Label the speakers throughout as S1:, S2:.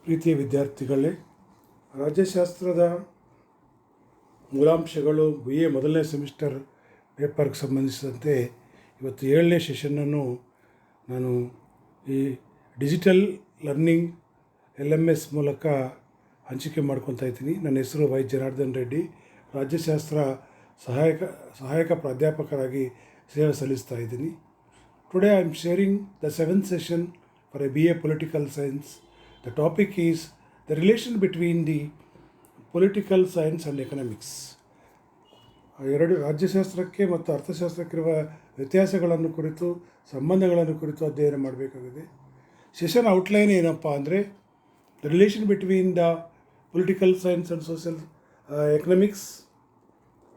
S1: ಪ್ರೀತಿಯ ವಿದ್ಯಾರ್ಥಿಗಳೇ, ರಾಜ್ಯಶಾಸ್ತ್ರದ ಮೂಲಾಂಶಗಳು BA ಮೊದಲನೇ ಸೆಮಿಸ್ಟರ್ ಪೇಪರ್ಗೆ ಸಂಬಂಧಿಸಿದಂತೆ ಇವತ್ತು 7ನೇ ಸೆಷನ್ನನ್ನು ನಾನು ಈ ಡಿಜಿಟಲ್ ಲರ್ನಿಂಗ್ LMS ಮೂಲಕ ಹಂಚಿಕೆ ಮಾಡ್ಕೊತಾ ಇದ್ದೀನಿ. ನನ್ನ ಹೆಸರು ವೈ ಜನಾರ್ದನ್ ರೆಡ್ಡಿ, ರಾಜ್ಯಶಾಸ್ತ್ರ ಸಹಾಯಕ ಪ್ರಾಧ್ಯಾಪಕರಾಗಿ ಸೇವೆ ಸಲ್ಲಿಸ್ತಾ ಇದ್ದೀನಿ. Today I am sharing the 7th session for a BA Political Science. The topic is the relation between the political science and economics. ಎರಡು ರಾಜ್ಯಶಾಸ್ತ್ರಕ್ಕೆ ಮತ್ತು ಅರ್ಥಶಾಸ್ತ್ರಕ್ಕಿರುವ ವ್ಯತ್ಯಾಸಗಳನ್ನು ಕುರಿತು, ಸಂಬಂಧಗಳನ್ನು ಕುರಿತು ಅಧ್ಯಯನ ಮಾಡಬೇಕಾಗಿದೆ. ಸೆಷನ್ ಔಟ್ಲೈನ್ ಏನಪ್ಪ ಅಂದರೆ, the relation between the political science and social economics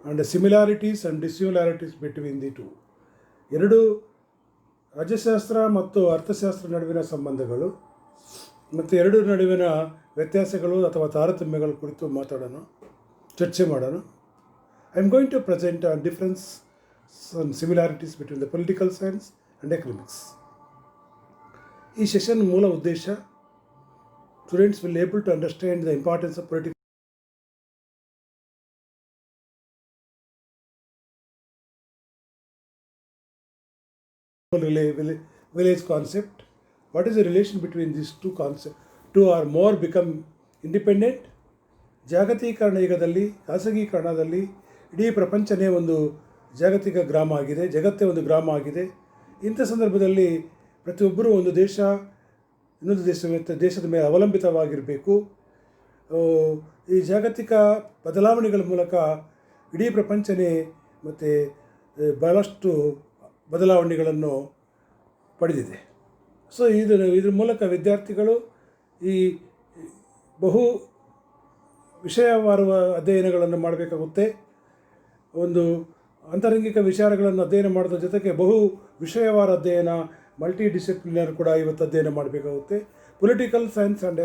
S1: and the similarities and dissimilarities between the two. ಎರಡು ರಾಜ್ಯಶಾಸ್ತ್ರ ಮತ್ತು ಅರ್ಥಶಾಸ್ತ್ರ ನಡುವಿನ ಸಂಬಂಧಗಳು ಮತ್ತು ಎರಡು ನಡುವಿನ ವ್ಯತ್ಯಾಸಗಳು ಅಥವಾ ತಾರತಮ್ಯಗಳ ಕುರಿತು ಚರ್ಚೆ ಮಾಡೋಣ. I am going to present on difference and similarities between the political science and economics. ಈ ಸೆಷನ್ ಮೂಲ ಉದ್ದೇಶ, students will able to understand the importance of political village concept. What is the relation between these two concepts? Two or more become independent. ಜಾಗತೀಕರಣ ಯುಗದಲ್ಲಿ, ಖಾಸಗೀಕರಣದಲ್ಲಿ ಇಡೀ ಪ್ರಪಂಚನೇ ಒಂದು ಜಾಗತಿಕ ಗ್ರಾಮ ಆಗಿದೆ, ಜಗತ್ತೇ ಒಂದು ಗ್ರಾಮ ಆಗಿದೆ. ಇಂಥ ಸಂದರ್ಭದಲ್ಲಿ ಪ್ರತಿಯೊಬ್ಬರೂ ಒಂದು ದೇಶ ಇನ್ನೊಂದು ದೇಶದ ಮೇಲೆ ಅವಲಂಬಿತವಾಗಿರಬೇಕು. ಈ ಜಾಗತಿಕ ಬದಲಾವಣೆಗಳ ಮೂಲಕ ಇಡೀ ಪ್ರಪಂಚನೇ ಮತ್ತು ಬಹಳಷ್ಟು ಬದಲಾವಣೆಗಳನ್ನು ಪಡೆದಿದೆ. ಸೊ ಇದ್ರ ಮೂಲಕ ವಿದ್ಯಾರ್ಥಿಗಳು ಈ ಬಹು ವಿಷಯವಾರು ಅಧ್ಯಯನಗಳನ್ನು ಮಾಡಬೇಕಾಗುತ್ತೆ. ಒಂದು ಅಂತರಂಗಿಕ ವಿಚಾರಗಳನ್ನು ಅಧ್ಯಯನ ಮಾಡೋದ್ರ ಜೊತೆಗೆ ಬಹು ವಿಷಯವಾರ ಅಧ್ಯಯನ, ಮಲ್ಟಿ ಡಿಸಿಪ್ಲಿನರ್ ಕೂಡ ಇವತ್ತು ಅಧ್ಯಯನ ಮಾಡಬೇಕಾಗುತ್ತೆ. Political science and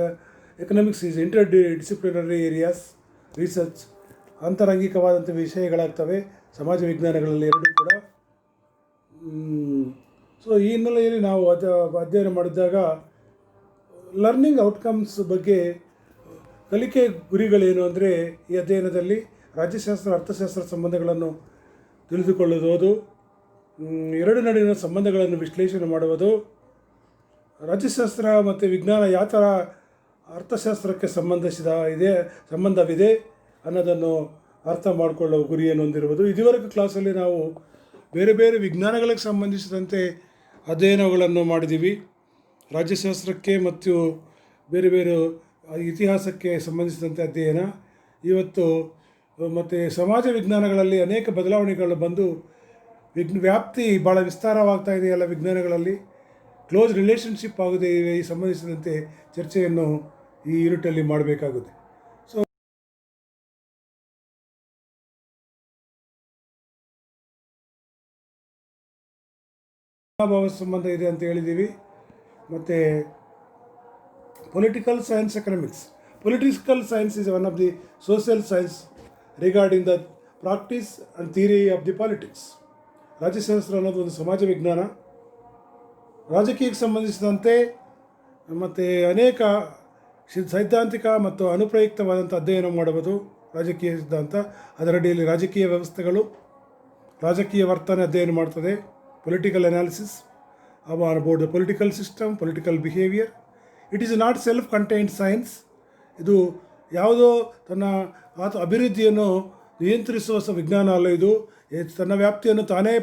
S1: economics is inter disciplinary areas research. ಅಂತರಂಗಿಕವಾದಂಥ ವಿಷಯಗಳಾಗ್ತವೆ ಸಮಾಜ ವಿಜ್ಞಾನಗಳಲ್ಲಿ ಎರಡೂ ಕೂಡ. ಸೊ ಈ ಹಿನ್ನೆಲೆಯಲ್ಲಿ ನಾವು ಅಧ್ಯಯನ ಮಾಡಿದಾಗ ಲರ್ನಿಂಗ್ ಔಟ್ಕಮ್ಸ್ ಬಗ್ಗೆ, ಕಲಿಕೆ ಗುರಿಗಳೇನು ಅಂದರೆ, ಈ ಅಧ್ಯಯನದಲ್ಲಿ ರಾಜ್ಯಶಾಸ್ತ್ರ ಅರ್ಥಶಾಸ್ತ್ರ ಸಂಬಂಧಗಳನ್ನು ತಿಳಿದುಕೊಳ್ಳುವುದು, ಎರಡು ನಡುವಿನ ಸಂಬಂಧಗಳನ್ನು ವಿಶ್ಲೇಷಣೆ ಮಾಡುವುದು, ರಾಜ್ಯಶಾಸ್ತ್ರ ಮತ್ತು ವಿಜ್ಞಾನ ಯಾವ ಥರ ಅರ್ಥಶಾಸ್ತ್ರಕ್ಕೆ ಸಂಬಂಧವಿದೆ ಅನ್ನೋದನ್ನು ಅರ್ಥ ಮಾಡಿಕೊಳ್ಳುವ ಗುರಿಯನ್ನು ಹೊಂದಿರುವುದು. ಇದುವರೆಗೂ ಕ್ಲಾಸಲ್ಲಿ ನಾವು ಬೇರೆ ಬೇರೆ ವಿಜ್ಞಾನಗಳಿಗೆ ಸಂಬಂಧಿಸಿದಂತೆ ಅಧ್ಯಯನಗಳನ್ನು ಮಾಡಿದ್ದೀವಿ. ರಾಜ್ಯಶಾಸ್ತ್ರಕ್ಕೆ ಮತ್ತು ಬೇರೆ ಬೇರೆ ಇತಿಹಾಸಕ್ಕೆ ಸಂಬಂಧಿಸಿದಂತೆ ಅಧ್ಯಯನ. ಇವತ್ತು ಮತ್ತು ಸಮಾಜ ವಿಜ್ಞಾನಗಳಲ್ಲಿ ಅನೇಕ ಬದಲಾವಣೆಗಳು ಬಂದು ವ್ಯಾಪ್ತಿ ಭಾಳ ವಿಸ್ತಾರವಾಗ್ತಾ ಇದೆ. ಎಲ್ಲ ವಿಜ್ಞಾನಗಳಲ್ಲಿ ಕ್ಲೋಸ್ ರಿಲೇಷನ್ಶಿಪ್ ಆಗಿದೆ. ಈ ಸಂಬಂಧಿಸಿದಂತೆ ಚರ್ಚೆಯನ್ನು ಈ ಯೂನಿಟಲ್ಲಿ ಮಾಡಬೇಕಾಗುತ್ತೆ. ಸೊ ಭಾವ ಸಂಬಂಧ ಇದೆ ಅಂತ ಹೇಳಿದ್ದೀವಿ. ಮತ್ತು political science economics. Political science is one of the social science regarding the practice and theory of the politics. ರಾಜ್ಯಶಾಸ್ತ್ರ ಅನ್ನೋದು ಒಂದು ಸಮಾಜ ವಿಜ್ಞಾನ. ರಾಜಕೀಯಕ್ಕೆ ಸಂಬಂಧಿಸಿದಂತೆ ಮತ್ತು ಅನೇಕ ಸೈದ್ಧಾಂತಿಕ ಮತ್ತು ಅನುಪ್ರಯುಕ್ತವಾದಂಥ ಅಧ್ಯಯನ ಮಾಡುವುದು ರಾಜಕೀಯ ಸಿದ್ಧಾಂತ. ಅದರಡಿಯಲ್ಲಿ ರಾಜಕೀಯ ವ್ಯವಸ್ಥೆಗಳು, ರಾಜಕೀಯ ವರ್ತನೆ ಅಧ್ಯಯನ ಮಾಡ್ತದೆ. Political analysis about the political system, political behaviour. It is not self contained science. ಇದು ಯಾವುದೋ ತನ್ನ ಅಭಿವೃದ್ಧಿಯನ್ನು ನಿಯಂತ್ರಿಸುವ ವಿಜ್ಞಾನ ಅಲ್ಲ. ಇದು ತನ್ನ ವ್ಯಾಪ್ತಿಯನ್ನು ತಾನೇ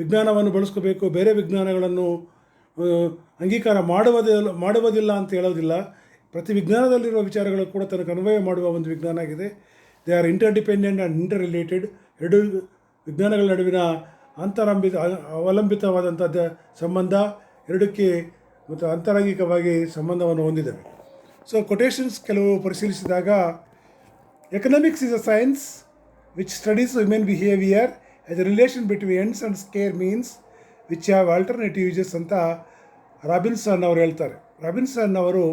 S1: ವಿಜ್ಞಾನವನ್ನು ಬಳಸ್ಕೋಬೇಕು, ಬೇರೆ ವಿಜ್ಞಾನಗಳನ್ನು ಅಂಗೀಕಾರ ಮಾಡುವುದಿಲ್ಲ ಅಂತ ಹೇಳೋದಿಲ್ಲ. ಪ್ರತಿ ವಿಜ್ಞಾನದಲ್ಲಿರುವ ವಿಚಾರಗಳು ಕೂಡ ತನಗೆ ಅನ್ವಯ ಮಾಡುವ ಒಂದು ವಿಜ್ಞಾನ ಆಗಿದೆ. They are interdependent and inter related. ಎರಡು ವಿಜ್ಞಾನಗಳ ನಡುವಿನ ಅವಲಂಬಿತವಾದಂಥ ಸಂಬಂಧ, ಎರಡಕ್ಕೆ ಮತ್ತು ಅಂತರಂಗಿಕವಾಗಿ ಸಂಬಂಧವನ್ನು ಹೊಂದಿದ್ದಾವೆ. ಸೊ ಕೊಟೇಶನ್ಸ್ ಕೆಲವು ಪರಿಶೀಲಿಸಿದಾಗ, economics is a science which studies human behaviour as a relation between ends and scarce means which have alternative uses ಅಂತ ರಾಬಿನ್ಸನ್ ಅವರು ಹೇಳ್ತಾರೆ. ರಾಬಿನ್ಸನ್ ಅವರು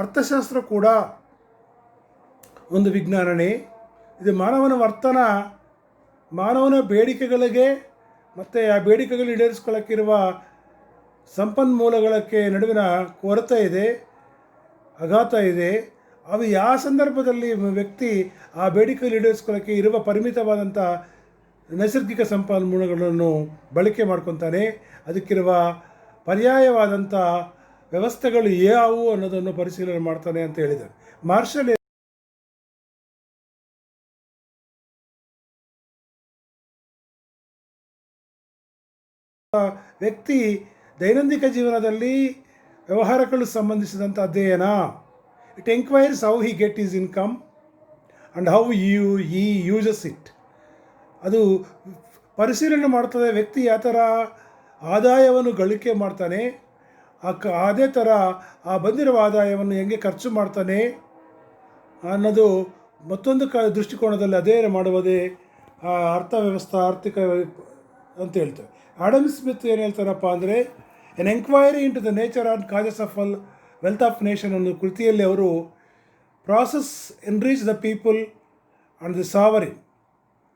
S1: ಅರ್ಥಶಾಸ್ತ್ರ ಕೂಡ ಒಂದು ವಿಜ್ಞಾನನೇ. ಇದು ಮಾನವನ ವರ್ತನ, ಮಾನವನ ಬೇಡಿಕೆಗಳಿಗೆ ಮತ್ತು ಆ ಬೇಡಿಕೆಗಳು ಈಡೇರಿಸ್ಕೊಳ್ಳೋಕ್ಕಿರುವ ಸಂಪನ್ಮೂಲಗಳಕ್ಕೆ ನಡುವಿನ ಕೊರತೆ ಇದೆ. ಆಘಾತ ಇದೆ. ಅವು ಯಾವ ಸಂದರ್ಭದಲ್ಲಿ ವ್ಯಕ್ತಿ ಆ ಬೇಡಿಕೆಗಳು ಈಡೇರಿಸ್ಕೊಳ್ಳೋಕ್ಕೆ ಇರುವ ಪರಿಮಿತವಾದಂಥ ನೈಸರ್ಗಿಕ ಸಂಪನ್ಮೂಲಗಳನ್ನು ಬಳಕೆ ಮಾಡ್ಕೊತಾನೆ, ಅದಕ್ಕಿರುವ ಪರ್ಯಾಯವಾದಂಥ ವ್ಯವಸ್ಥೆಗಳು ಯಾವುವು ಅನ್ನೋದನ್ನು ಪರಿಶೀಲನೆ ಮಾಡ್ತಾನೆ ಅಂತ ಹೇಳಿದ್ದಾರೆ. ಮಾರ್ಷಲ್ ವ್ಯಕ್ತಿ ದೈನಂದಿನ ಜೀವನದಲ್ಲಿ ವ್ಯವಹಾರಗಳು ಸಂಬಂಧಿಸಿದಂಥ ಅಧ್ಯಯನ. It enquires how he get his income and how he uses it. ಅದು ಪರಿಶೀಲನೆ ಮಾಡ್ತದೆ ವ್ಯಕ್ತಿ ಯಾವ ಥರ ಆದಾಯವನ್ನು ಗಳಿಕೆ ಮಾಡ್ತಾನೆ, ಅದೇ ಥರ ಆ ಬಂದಿರುವ ಆದಾಯವನ್ನು ಹೆಂಗೆ ಖರ್ಚು ಮಾಡ್ತಾನೆ ಅನ್ನೋದು ಮತ್ತೊಂದು ದೃಷ್ಟಿಕೋನದಲ್ಲಿ ಅಧ್ಯಯನ ಮಾಡುವುದೇ ಆರ್ಥಿಕ ಅಂತ ಹೇಳ್ತೇವೆ. ಆಡಮ್ ಸ್ಮಿತ್ ಏನು ಹೇಳ್ತಾರಪ್ಪ ಅಂದರೆ, N enquiry into the nature and causes of wealth of nation ಅನ್ನೋ ಕೃತಿಯಲ್ಲಿ ಅವರು process enrich the people and the sovereign,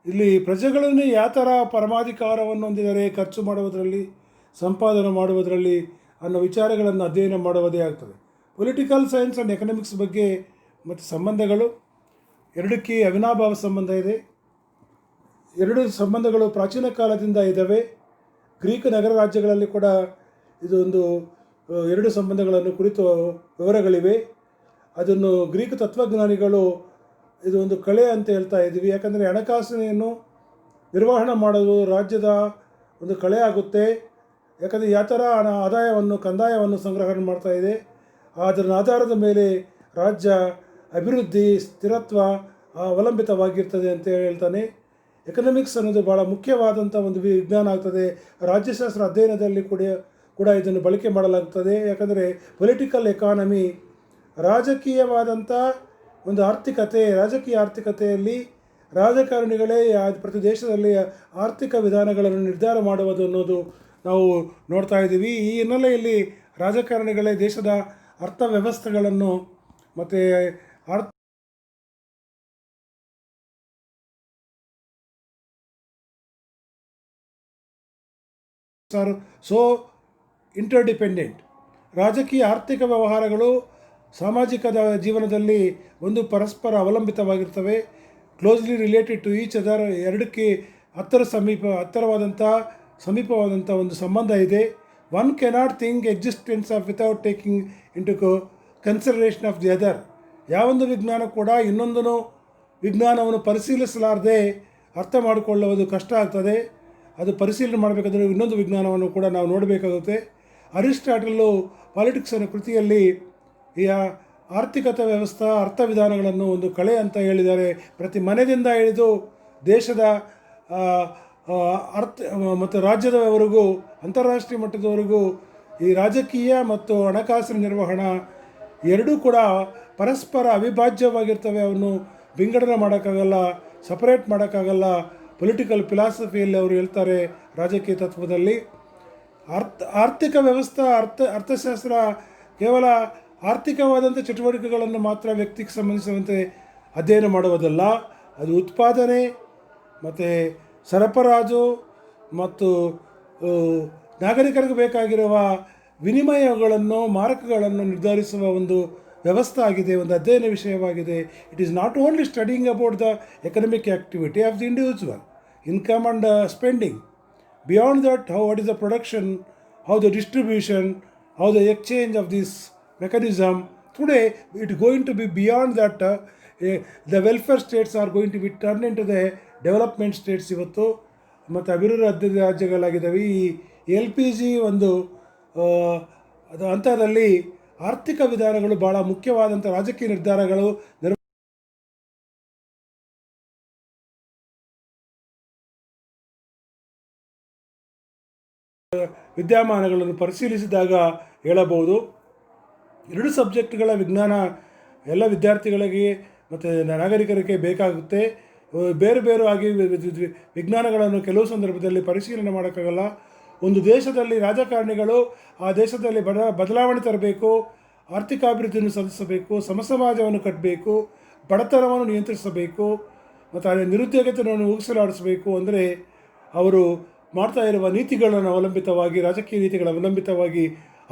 S1: ಇಲ್ಲಿ ಪ್ರಜೆಗಳನ್ನು ಯಾವ ಥರ ಪರಮಾಧಿಕಾರವನ್ನು ಹೊಂದಿದ್ದಾರೆ ಖರ್ಚು ಮಾಡುವುದರಲ್ಲಿ, ಸಂಪಾದನೆ ಮಾಡುವುದರಲ್ಲಿ ಅನ್ನೋ ವಿಚಾರಗಳನ್ನು ಅಧ್ಯಯನ ಮಾಡುವುದೇ ಆಗ್ತದೆ. ಪೊಲಿಟಿಕಲ್ ಸೈನ್ಸ್ ಆ್ಯಂಡ್ ಎಕನಾಮಿಕ್ಸ್ ಬಗ್ಗೆ ಮತ್ತು ಸಂಬಂಧಗಳು ಎರಡಕ್ಕೆ ಅವಿನಾಭಾವ ಸಂಬಂಧ ಇದೆ. ಎರಡು ಸಂಬಂಧಗಳು ಪ್ರಾಚೀನ ಕಾಲದಿಂದ ಇದ್ದಾವೆ. ಗ್ರೀಕ್ ನಗರ ರಾಜ್ಯಗಳಲ್ಲಿ ಕೂಡ ಇದೊಂದು ಎರಡು ಸಂಬಂಧಗಳನ್ನು ಕುರಿತು ವಿವರಗಳಿವೆ. ಅದನ್ನು ಗ್ರೀಕ್ ತತ್ವಜ್ಞಾನಿಗಳು ಇದು ಒಂದು ಕಲೆ ಅಂತ ಹೇಳ್ತಾ ಇದ್ದೀವಿ. ಯಾಕಂದರೆ ಹಣಕಾಸಿನೆಯನ್ನು ನಿರ್ವಹಣೆ ಮಾಡೋದು ರಾಜ್ಯದ ಒಂದು ಕಲೆ ಆಗುತ್ತೆ. ಯಾಕಂದರೆ ಯಾವ ಥರ ಆದಾಯವನ್ನು ಕಂದಾಯವನ್ನು ಸಂಗ್ರಹಣೆ ಮಾಡ್ತಾ ಇದೆ, ಅದರ ಆಧಾರದ ಮೇಲೆ ರಾಜ್ಯ ಅಭಿವೃದ್ಧಿ ಸ್ಥಿರತ್ವ ಅವಲಂಬಿತವಾಗಿರ್ತದೆ ಅಂತ ಹೇಳ್ತಾನೆ. ಎಕನಾಮಿಕ್ಸ್ ಅನ್ನೋದು ಭಾಳ ಮುಖ್ಯವಾದಂಥ ಒಂದು ವಿಜ್ಞಾನ ಆಗ್ತದೆ. ರಾಜ್ಯಶಾಸ್ತ್ರ ಅಧ್ಯಯನದಲ್ಲಿ ಕೂಡ ಇದನ್ನು ಬಳಕೆ ಮಾಡಲಾಗ್ತದೆ. ಯಾಕಂದರೆ ಪೊಲಿಟಿಕಲ್ ಎಕಾನಮಿ ರಾಜಕೀಯವಾದಂಥ ಒಂದು ರಾಜಕೀಯ ಆರ್ಥಿಕತೆಯಲ್ಲಿ ರಾಜಕಾರಣಿಗಳೇ ಪ್ರತಿ ದೇಶದಲ್ಲಿ ಆರ್ಥಿಕ ವಿಧಾನಗಳನ್ನು ನಿರ್ಧಾರ ಮಾಡುವುದು ಅನ್ನೋದು ನಾವು ನೋಡ್ತಾ ಇದ್ದೀವಿ. ಈ ಹಿನ್ನೆಲೆಯಲ್ಲಿ ರಾಜಕಾರಣಿಗಳೇ ದೇಶದ ಅರ್ಥವ್ಯವಸ್ಥೆಗಳನ್ನು ಮತ್ತು ಸೋ ಇಂಟರ್ಡಿಪೆಂಡೆಂಟ್. ರಾಜಕೀಯ ಆರ್ಥಿಕ ವ್ಯವಹಾರಗಳು ಸಾಮಾಜಿಕ ಜೀವನದಲ್ಲಿ ಒಂದು ಪರಸ್ಪರ ಅವಲಂಬಿತವಾಗಿರ್ತವೆ. Closely related to each other. ಎರಡಕ್ಕೆ ಸಮೀಪವಾದಂಥ ಒಂದು ಸಂಬಂಧ ಇದೆ. One cannot think existence of without taking into consideration of the other. ಯಾವೊಂದು ವಿಜ್ಞಾನ ಕೂಡ ಇನ್ನೊಂದು ವಿಜ್ಞಾನವನ್ನು ಪರಿಶೀಲಿಸಲಾರದೆ ಅರ್ಥ ಮಾಡಿಕೊಳ್ಳುವುದು ಕಷ್ಟ ಆಗ್ತದೆ. ಅದು ಪರಿಶೀಲನೆ ಮಾಡಬೇಕಾದ್ರೆ ಇನ್ನೊಂದು ವಿಜ್ಞಾನವನ್ನು ಕೂಡ ನಾವು ನೋಡಬೇಕಾಗುತ್ತೆ. ಅರಿಸ್ಟಾಟಲು ಪಾಲಿಟಿಕ್ಸ್ ಅನ್ನೋ ಕೃತಿಯಲ್ಲಿ ಈ ಆರ್ಥಿಕತೆ ವ್ಯವಸ್ಥೆ ಅರ್ಥವಿಧಾನಗಳನ್ನು ಒಂದು ಕಲೆ ಅಂತ ಹೇಳಿದ್ದಾರೆ. ಪ್ರತಿ ಮನೆಯಿಂದ ಹಿಡಿದು ದೇಶದ ಮತ್ತು ರಾಜ್ಯದವರೆಗೂ ಅಂತಾರಾಷ್ಟ್ರೀಯ ಮಟ್ಟದವರೆಗೂ ಈ ರಾಜಕೀಯ ಮತ್ತು ಹಣಕಾಸಿನ ನಿರ್ವಹಣಾ ಎರಡೂ ಕೂಡ ಪರಸ್ಪರ ಅವಿಭಾಜ್ಯವಾಗಿರ್ತವೆ. ಅವನ್ನು ವಿಂಗಡಣೆ ಮಾಡೋಕ್ಕಾಗಲ್ಲ, ಸಪರೇಟ್ ಮಾಡೋಕ್ಕಾಗಲ್ಲ. ಪೊಲಿಟಿಕಲ್ ಫಿಲಾಸಫಿಯಲ್ಲಿ ಅವರು ಹೇಳ್ತಾರೆ, ರಾಜಕೀಯ ತತ್ವದಲ್ಲಿ ಆರ್ಥಿಕ ವ್ಯವಸ್ಥೆ ಅರ್ಥಶಾಸ್ತ್ರ ಕೇವಲ ಆರ್ಥಿಕವಾದಂಥ ಚಟುವಟಿಕೆಗಳನ್ನು ಮಾತ್ರ ವ್ಯಕ್ತಿಗೆ ಸಂಬಂಧಿಸಿದಂತೆ ಅಧ್ಯಯನ ಮಾಡುವುದಲ್ಲ. ಅದು ಉತ್ಪಾದನೆ ಮತ್ತು ಸರಬರಾಜು ಮತ್ತು ನಾಗರಿಕರಿಗೆ ಬೇಕಾಗಿರುವ ವಿನಿಮಯಗಳನ್ನು ಮಾರಕಗಳನ್ನು ನಿರ್ಧರಿಸುವ ಒಂದು ವ್ಯವಸ್ಥೆ ಆಗಿದೆ, ಒಂದು ಅಧ್ಯಯನ ವಿಷಯವಾಗಿದೆ. It is not only studying about the economic activity of the individual income and spending. Beyond that, what is the production, how the distribution, how the exchange of this mechanism. Today it is going to be beyond that. The welfare states are going to be turned into the development States ಇವತ್ತು ಮತ್ತು ಅಭಿವೃದ್ಧಿ ರಾಜ್ಯಗಳಾಗಿದ್ದಾವೆ. ಈ LPG ಒಂದು ಹಂತದಲ್ಲಿ ಆರ್ಥಿಕ ವಿಧಾನಗಳು ಭಾಳ ಮುಖ್ಯವಾದಂಥ ರಾಜಕೀಯ ನಿರ್ಧಾರಗಳು ವಿದ್ಯಮಾನಗಳನ್ನು ಪರಿಶೀಲಿಸಿದಾಗ ಹೇಳಬಹುದು. ಎರಡು ಸಬ್ಜೆಕ್ಟ್ಗಳ ವಿಜ್ಞಾನ ಎಲ್ಲ ವಿದ್ಯಾರ್ಥಿಗಳಿಗೆ ಮತ್ತು ನಾಗರಿಕರಿಗೆ ಬೇಕಾಗುತ್ತೆ. ಬೇರೆ ಬೇರೆ ಆಗಿ ವಿಜ್ಞಾನಗಳನ್ನು ಕೆಲವು ಸಂದರ್ಭದಲ್ಲಿ ಪರಿಶೀಲನೆ ಮಾಡೋಕ್ಕಾಗಲ್ಲ. ಒಂದು ದೇಶದಲ್ಲಿ ರಾಜಕಾರಣಿಗಳು ಆ ದೇಶದಲ್ಲಿ ಬದಲಾವಣೆ ತರಬೇಕು, ಆರ್ಥಿಕಾಭಿವೃದ್ಧಿಯನ್ನು ಸಾಧಿಸಬೇಕು, ಸಮಸಮಾಜವನ್ನು ಕಟ್ಟಬೇಕು, ಬಡತನವನ್ನು ನಿಯಂತ್ರಿಸಬೇಕು ಮತ್ತು ನಿರುದ್ಯೋಗತೆಯನ್ನು ಉಗಿಸಲಾಡಿಸಬೇಕು ಅಂದರೆ ಅವರು ಮಾಡ್ತಾ ಇರುವ ನೀತಿಗಳನ್ನು ಅವಲಂಬಿತವಾಗಿ, ರಾಜಕೀಯ ನೀತಿಗಳ ಅವಲಂಬಿತವಾಗಿ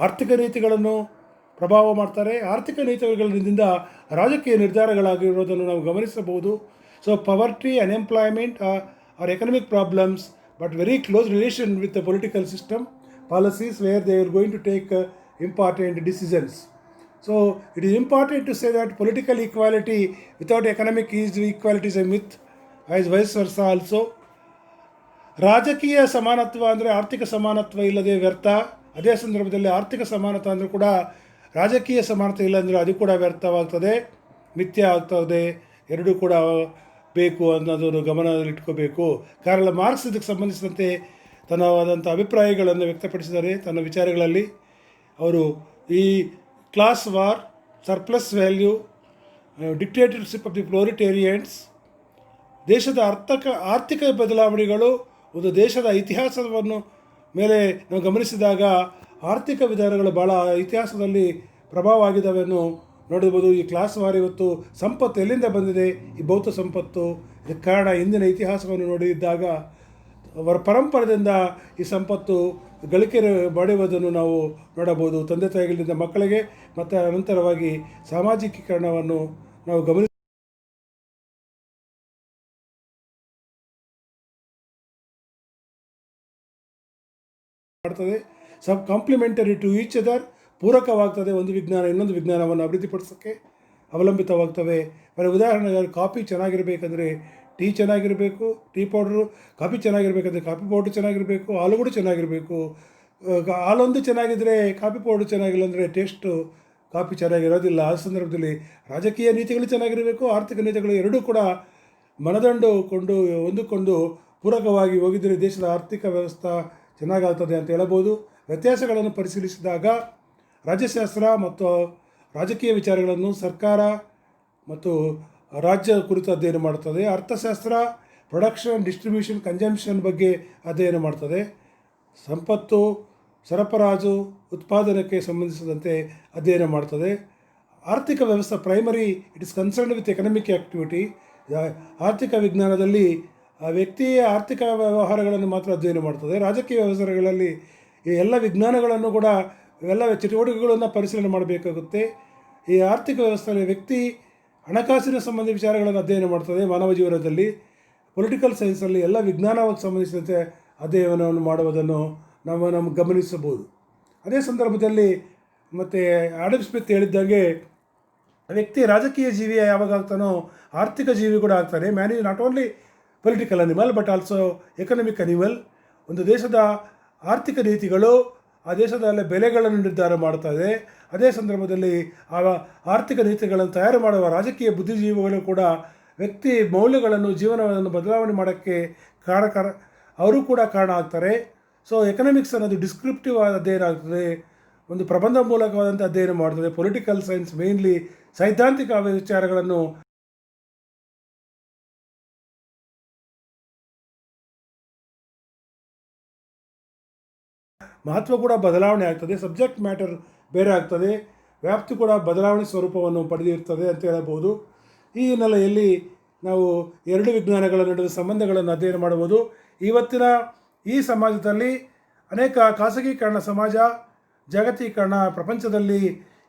S1: ಆರ್ಥಿಕ ನೀತಿಗಳನ್ನು ಪ್ರಭಾವ ಮಾಡ್ತಾರೆ. ಆರ್ಥಿಕ ನೀತಿಗಳಿಂದ ರಾಜಕೀಯ ನಿರ್ಧಾರಗಳಾಗಿರೋದನ್ನು ನಾವು ಗಮನಿಸಬಹುದು. So poverty, unemployment are economic problems, but very close relation with the political system policies where they are going to take important decisions. So it is important to say that political equality without economic equality is a myth, as vice versa also. ರಾಜಕೀಯ ಸಮಾನತ್ವ ಅಂದರೆ ಆರ್ಥಿಕ ಸಮಾನತ್ವ ಇಲ್ಲದೆ ವ್ಯರ್ಥ. ಅದೇ ಸಂದರ್ಭದಲ್ಲಿ ಆರ್ಥಿಕ ಸಮಾನತೆ ಅಂದರೂ ಕೂಡ ರಾಜಕೀಯ ಸಮಾನತೆ ಇಲ್ಲ ಅಂದರೆ ಅದು ಕೂಡ ವ್ಯರ್ಥವಾಗ್ತದೆ, ಮಿಥ್ಯ ಆಗ್ತದೆ. ಎರಡೂ ಕೂಡ ಬೇಕು ಅನ್ನೋದನ್ನು ಗಮನದಲ್ಲಿಟ್ಕೋಬೇಕು. ಕಾರ್ಲ್ ಮಾರ್ಕ್ಸ್ ಇದಕ್ಕೆ ಸಂಬಂಧಿಸಿದಂತೆ ತನ್ನವಾದಂಥ ಅಭಿಪ್ರಾಯಗಳನ್ನು ವ್ಯಕ್ತಪಡಿಸಿದ್ದಾರೆ ತನ್ನ ವಿಚಾರಗಳಲ್ಲಿ. ಅವರು ಈ class war, surplus value, dictatorship of the proletarians, ದೇಶದ ಆರ್ಥಿಕ ಬದಲಾವಣೆಗಳು ಒಂದು ದೇಶದ ಇತಿಹಾಸವನ್ನು ಮೇಲೆ ನಾವು ಗಮನಿಸಿದಾಗ ಆರ್ಥಿಕ ವಿಧಾನಗಳು ಭಾಳ ಇತಿಹಾಸದಲ್ಲಿ ಪ್ರಭಾವ ಆಗಿದ್ದಾವೆನ್ನು ನೋಡಬಹುದು. ಈ ಕ್ಲಾಸ್ ವಾರ್ ಇವತ್ತು ಸಂಪತ್ತು ಎಲ್ಲಿಂದ ಬಂದಿದೆ, ಈ ಭೌತ ಸಂಪತ್ತು, ಇದಕ್ಕೆ ಕಾರಣ ಹಿಂದಿನ ಇತಿಹಾಸವನ್ನು ನೋಡಿದಾಗ ಅವರ ಪರಂಪರೆಯಿಂದ ಈ ಸಂಪತ್ತು ಗಳಿಕೆ ಮಾಡುವುದನ್ನು ನಾವು ನೋಡಬಹುದು. ತಂದೆ ತಾಯಿಗಳಿಂದ ಮಕ್ಕಳಿಗೆ ಮತ್ತು ಅನಂತರವಾಗಿ ಸಾಮಾಜಿಕೀಕರಣವನ್ನು ನಾವು ಮಾಡ್ತದೆ. ಕಾಂಪ್ಲಿಮೆಂಟರಿ ಟು ಈಚ್ ಅದರ್, ಪೂರಕವಾಗ್ತದೆ. ಒಂದು ವಿಜ್ಞಾನ ಇನ್ನೊಂದು ವಿಜ್ಞಾನವನ್ನು ಅಭಿವೃದ್ಧಿಪಡಿಸೋಕ್ಕೆ ಅವಲಂಬಿತವಾಗ್ತವೆ. ಉದಾಹರಣೆಗೆ ಕಾಫಿ ಚೆನ್ನಾಗಿರಬೇಕಂದ್ರೆ ಟೀ ಚೆನ್ನಾಗಿರಬೇಕು, ಟೀ ಪೌಡ್ರು. ಕಾಫಿ ಚೆನ್ನಾಗಿರ್ಬೇಕಂದ್ರೆ ಕಾಫಿ ಪೌಡ್ರ್ ಚೆನ್ನಾಗಿರಬೇಕು, ಹಾಲು ಕೂಡ ಚೆನ್ನಾಗಿರಬೇಕು. ಹಾಲೊಂದು ಚೆನ್ನಾಗಿದ್ದರೆ ಕಾಫಿ ಪೌಡ್ರ್ ಚೆನ್ನಾಗಿಲ್ಲ ಅಂದರೆ ಟೇಸ್ಟು ಕಾಫಿ ಚೆನ್ನಾಗಿರೋದಿಲ್ಲ. ಆ ಸಂದರ್ಭದಲ್ಲಿ ರಾಜಕೀಯ ನೀತಿಗಳು ಚೆನ್ನಾಗಿರಬೇಕು, ಆರ್ಥಿಕ ನೀತಿಗಳು ಎರಡೂ ಕೂಡ ಹೊಂದಿಕೊಂಡು ಪೂರಕವಾಗಿ ಹೋಗಿದ್ದರೆ ದೇಶದ ಆರ್ಥಿಕ ವ್ಯವಸ್ಥೆ ಚೆನ್ನಾಗಾಗ್ತದೆ ಅಂತ ಹೇಳ್ಬೋದು. ವ್ಯತ್ಯಾಸಗಳನ್ನು ಪರಿಶೀಲಿಸಿದಾಗ ರಾಜ್ಯಶಾಸ್ತ್ರ ಮತ್ತು ರಾಜಕೀಯ ವಿಚಾರಗಳನ್ನು ಸರ್ಕಾರ ಮತ್ತು ರಾಜ್ಯ ಕುರಿತು ಅಧ್ಯಯನ ಮಾಡ್ತದೆ. ಅರ್ಥಶಾಸ್ತ್ರ ಪ್ರೊಡಕ್ಷನ್, ಡಿಸ್ಟ್ರಿಬ್ಯೂಷನ್, ಕನ್ಸಂಪ್ಷನ್ ಬಗ್ಗೆ ಅಧ್ಯಯನ ಮಾಡ್ತದೆ. ಸಂಪತ್ತು, ಸರಬರಾಜು, ಉತ್ಪಾದನೆಗೆ ಸಂಬಂಧಿಸಿದಂತೆ ಅಧ್ಯಯನ ಮಾಡ್ತದೆ. ಆರ್ಥಿಕ ವ್ಯವಸ್ಥೆ primary, it is concerned with economic activity. ಆರ್ಥಿಕ ವಿಜ್ಞಾನದಲ್ಲಿ ವ್ಯಕ್ತಿಯ ಆರ್ಥಿಕ ವ್ಯವಹಾರಗಳನ್ನು ಮಾತ್ರ ಅಧ್ಯಯನ ಮಾಡ್ತದೆ. ರಾಜಕೀಯ ವ್ಯವಹಾರಗಳಲ್ಲಿ ಈ ಎಲ್ಲ ವಿಜ್ಞಾನಗಳನ್ನು ಕೂಡ ಎಲ್ಲ ಚಟುವಟಿಕೆಗಳನ್ನು ಪರಿಶೀಲನೆ ಮಾಡಬೇಕಾಗುತ್ತೆ. ಈ ಆರ್ಥಿಕ ವ್ಯವಸ್ಥೆಯಲ್ಲಿ ವ್ಯಕ್ತಿ ಹಣಕಾಸಿನ ಸಂಬಂಧಿ ವಿಚಾರಗಳನ್ನು ಅಧ್ಯಯನ ಮಾಡ್ತದೆ. ಮಾನವ ಜೀವನದಲ್ಲಿ ಪೊಲಿಟಿಕಲ್ ಸೈನ್ಸಲ್ಲಿ ಎಲ್ಲ ವಿಜ್ಞಾನಕ್ಕೆ ಸಂಬಂಧಿಸಿದಂತೆ ಅಧ್ಯಯನವನ್ನು ಮಾಡುವುದನ್ನು ನಾವು ಗಮನಿಸಬಹುದು. ಅದೇ ಸಂದರ್ಭದಲ್ಲಿ ಮತ್ತು ಆಡಮ್ ಸ್ಮಿತ್ ಹೇಳಿದ್ದಂಗೆ ವ್ಯಕ್ತಿ ರಾಜಕೀಯ ಜೀವಿ ಯಾವಾಗ ಆಗ್ತಾನೋ ಆರ್ಥಿಕ ಜೀವಿ ಕೂಡ ಆಗ್ತಾನೆ. Man is not only political animal but also economic animal. ಒಂದು ದೇಶದ ಆರ್ಥಿಕ ನೀತಿಗಳು ಆ ದೇಶದ ಬೆಲೆಗಳನ್ನು ನಿರ್ಧಾರ ಮಾಡ್ತದೆ. ಅದೇ ಸಂದರ್ಭದಲ್ಲಿ ಆ ಆರ್ಥಿಕ ನೀತಿಗಳನ್ನು ತಯಾರು ಮಾಡುವ ರಾಜಕೀಯ ಬುದ್ಧಿಜೀವಿಗಳು ಕೂಡ ವ್ಯಕ್ತಿ ಮೌಲ್ಯಗಳನ್ನು, ಜೀವನವನ್ನು ಬದಲಾವಣೆ ಮಾಡೋಕ್ಕೆ ಅವರು ಕೂಡ ಕಾರಣ ಆಗ್ತಾರೆ. ಸೊ ಎಕನಾಮಿಕ್ಸ್ ಅನ್ನೋದು ಡಿಸ್ಕ್ರಿಪ್ಟಿವ್ ಆದ ಅಧ್ಯಯನ ಆಗ್ತದೆ, ಒಂದು ಪ್ರಬಂಧ ಮೂಲಕವಾದಂಥ ಅಧ್ಯಯನ ಮಾಡ್ತದೆ. ಪೊಲಿಟಿಕಲ್ ಸೈನ್ಸ್ ಮೇನ್ಲಿ ಸೈದ್ಧಾಂತಿಕ ವಿಚಾರಗಳನ್ನು ಮಹತ್ವ ಕೂಡ ಬದಲಾವಣೆ ಆಗ್ತದೆ. ಸಬ್ಜೆಕ್ಟ್ ಮ್ಯಾಟರ್ ಬೇರೆ ಆಗ್ತದೆ, ವ್ಯಾಪ್ತಿ ಕೂಡ ಬದಲಾವಣೆ ಸ್ವರೂಪವನ್ನು ಪಡೆದಿರ್ತದೆ ಅಂತ ಹೇಳಬಹುದು. ಈ ಹಿನ್ನೆಲೆಯಲ್ಲಿ ನಾವು ಎರಡು ವಿಜ್ಞಾನಗಳ ನಡುವೆ ಸಂಬಂಧಗಳನ್ನು ಅಧ್ಯಯನ ಮಾಡಬಹುದು. ಇವತ್ತಿನ ಈ ಸಮಾಜದಲ್ಲಿ ಅನೇಕ ಖಾಸಗೀಕರಣ ಸಮಾಜ, ಜಾಗತೀಕರಣ, ಪ್ರಪಂಚದಲ್ಲಿ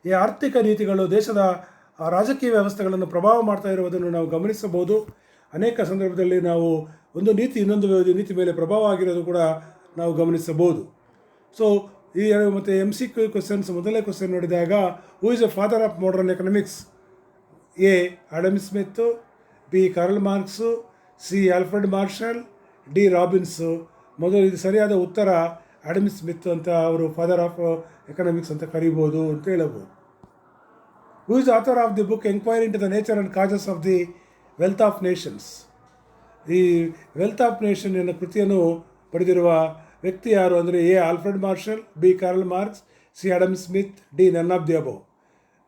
S1: ಈ ಆರ್ಥಿಕ ನೀತಿಗಳು ದೇಶದ ರಾಜಕೀಯ ವ್ಯವಸ್ಥೆಗಳನ್ನು ಪ್ರಭಾವ ಮಾಡ್ತಾ ಇರುವುದನ್ನು ನಾವು ಗಮನಿಸಬಹುದು. ಅನೇಕ ಸಂದರ್ಭದಲ್ಲಿ ನಾವು ಒಂದು ನೀತಿ ಇನ್ನೊಂದು ನೀತಿ ಮೇಲೆ ಪ್ರಭಾವ ಆಗಿರೋದು ಕೂಡ ನಾವು ಗಮನಿಸಬಹುದು. ಸೊ ಈ ಮತ್ತು MCQ ಕ್ವೆಶನ್ಸ್, ಮೊದಲನೇ ಕ್ವೆಶನ್ ನೋಡಿದಾಗ who is a father of modern economics? A Adam Smith, B Karl Marx, C Alfred Marshall, D Robbins. ಮೊದಲು ಇದು ಸರಿಯಾದ ಉತ್ತರ ಆಡಮ್ ಸ್ಮಿತ್ ಅಂತ ಅವರು ಫಾದರ್ ಆಫ್ ಎಕನಾಮಿಕ್ಸ್ ಅಂತ ಕರೀಬೋದು ಅಂತ ಹೇಳಬಹುದು. Who is author of the book enquiry into the nature and causes of the wealth of nations? ಈ ವೆಲ್ತ್ ಆಫ್ ನೇಷನ್ ಎನ್ನುವ ಕೃತಿಯನ್ನು ಬರೆದಿರುವ ವ್ಯಕ್ತಿ ಯಾರು ಅಂದರೆ A Alfred Marshall, B Karl Marx, C Adam Smith, D none of the above.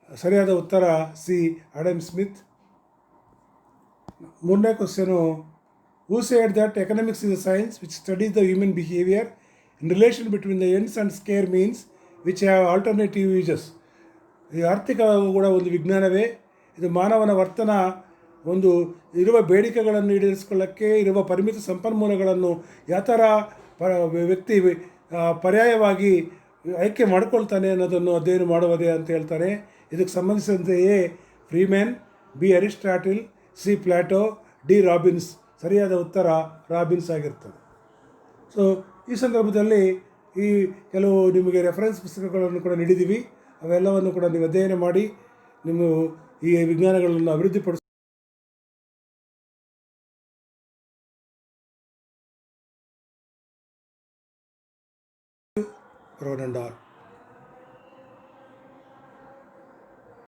S1: ಸರಿಯಾದ ಉತ್ತರ C Adam Smith. ಮೂರನೇ question, who said that economics is a science which studies the human behaviour in relation between the ends and scarce means which have alternative uses? ಈ ಆರ್ಥಿಕ ಕೂಡ ಒಂದು ವಿಜ್ಞಾನವೇ. ಇದು ಮಾನವನ ವರ್ತನ, ಒಂದು ಇರುವ ಬೇಡಿಕೆಗಳನ್ನು ಈಡೇರಿಸಿಕೊಳ್ಳಕ್ಕೆ ಇರುವ ಪರಿಮಿತ ಸಂಪನ್ಮೂಲಗಳನ್ನು ಯಾವ ಥರ ವ್ಯಕ್ತಿ ಪರ್ಯಾಯವಾಗಿ ಆಯ್ಕೆ ಮಾಡ್ಕೊಳ್ತಾನೆ ಅನ್ನೋದನ್ನು ಅಧ್ಯಯನ ಮಾಡುವುದೇ ಅಂತ ಹೇಳ್ತಾರೆ. ಇದಕ್ಕೆ ಸಂಬಂಧಿಸಿದಂತೆಯೇ Freeman, B Aristotle, C Plato, D Robbins. ಸರಿಯಾದ ಉತ್ತರ ರಾಬಿನ್ಸ್ ಆಗಿರ್ತದೆ. ಸೊ ಈ ಸಂದರ್ಭದಲ್ಲಿ ಈ ಕೆಲವು ನಿಮಗೆ ರೆಫರೆನ್ಸ್ ಪುಸ್ತಕಗಳನ್ನು ಕೂಡ ನೀಡಿದ್ದೀವಿ. ಅವೆಲ್ಲವನ್ನು ಕೂಡ ನೀವು ಅಧ್ಯಯನ ಮಾಡಿ ನಿಮ್ಮ ಈ ವಿಜ್ಞಾನಗಳನ್ನು ಅಭಿವೃದ್ಧಿಪಡಿಸ ರೋನ್ ಅಂಡ್ ಆಲ್.